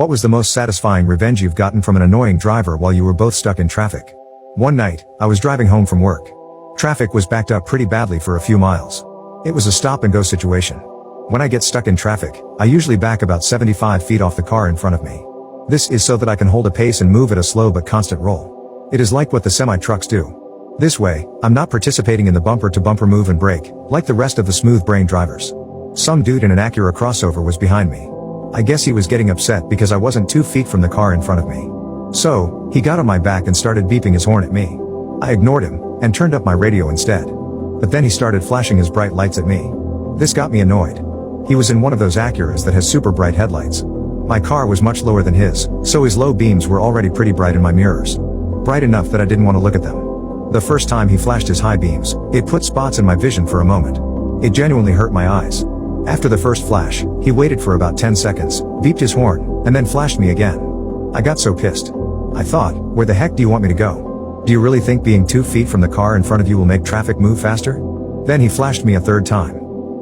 What was the most satisfying revenge you've gotten from an annoying driver while you were both stuck in traffic? One night, I was driving home from work. Traffic was backed up pretty badly for a few miles. It was a stop-and-go situation. When I get stuck in traffic, I usually back about 75 feet off the car in front of me. This is so that I can hold a pace and move at a slow but constant roll. It is like what the semi-trucks do. This way, I'm not participating in the bumper-to-bumper move and brake, like the rest of the smooth-brain drivers. Some dude in an Acura crossover was behind me. I guess he was getting upset because I wasn't 2 feet from the car in front of me. So, he got on my back and started beeping his horn at me. I ignored him, and turned up my radio instead. But then he started flashing his bright lights at me. This got me annoyed. He was in one of those Acuras that has super bright headlights. My car was much lower than his, so his low beams were already pretty bright in my mirrors. Bright enough that I didn't want to look at them. The first time he flashed his high beams, it put spots in my vision for a moment. It genuinely hurt my eyes. After the first flash, he waited for about 10 seconds, beeped his horn, and then flashed me again. I got so pissed. I thought, where the heck do you want me to go? Do you really think being 2 feet from the car in front of you will make traffic move faster? Then he flashed me a third time.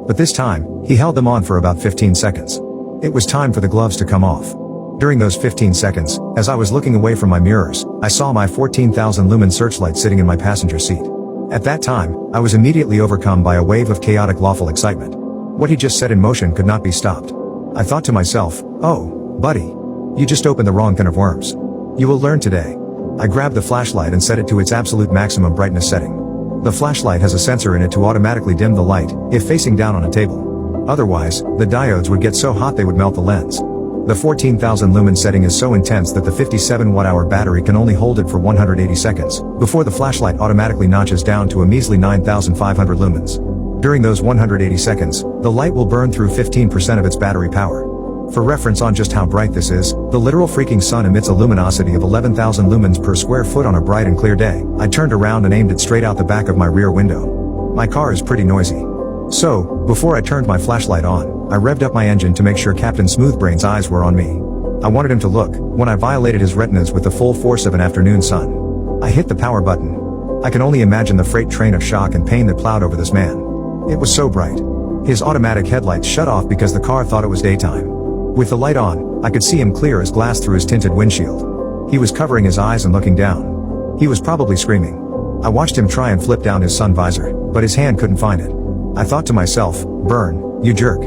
But this time, he held them on for about 15 seconds. It was time for the gloves to come off. During those 15 seconds, as I was looking away from my mirrors, I saw my 14,000 lumen searchlight sitting in my passenger seat. At that time, I was immediately overcome by a wave of chaotic lawful excitement. What he just set in motion could not be stopped. I thought to myself, oh, buddy. You just opened the wrong can of worms. You will learn today. I grabbed the flashlight and set it to its absolute maximum brightness setting. The flashlight has a sensor in it to automatically dim the light, if facing down on a table. Otherwise, the diodes would get so hot they would melt the lens. The 14,000 lumen setting is so intense that the 57 watt-hour battery can only hold it for 180 seconds, before the flashlight automatically notches down to a measly 9,500 lumens. During those 180 seconds, the light will burn through 15% of its battery power. For reference on just how bright this is, the literal freaking sun emits a luminosity of 11,000 lumens per square foot on a bright and clear day. I turned around and aimed it straight out the back of my rear window. My car is pretty noisy. So, before I turned my flashlight on, I revved up my engine to make sure Captain Smoothbrain's eyes were on me. I wanted him to look, when I violated his retinas with the full force of an afternoon sun. I hit the power button. I can only imagine the freight train of shock and pain that plowed over this man. It was so bright. His automatic headlights shut off because the car thought it was daytime. With the light on, I could see him clear as glass through his tinted windshield. He was covering his eyes and looking down. He was probably screaming. I watched him try and flip down his sun visor, but his hand couldn't find it. I thought to myself, burn, you jerk.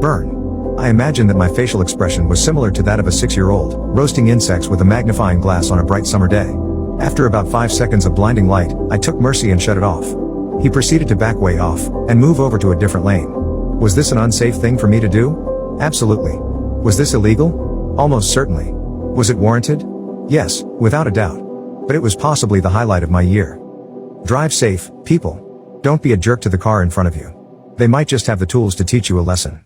Burn. I imagined that my facial expression was similar to that of a 6-year-old, roasting insects with a magnifying glass on a bright summer day. After about 5 seconds of blinding light, I took mercy and shut it off. He proceeded to back way off, and move over to a different lane. Was this an unsafe thing for me to do? Absolutely. Was this illegal? Almost certainly. Was it warranted? Yes, without a doubt. But it was possibly the highlight of my year. Drive safe, people. Don't be a jerk to the car in front of you. They might just have the tools to teach you a lesson.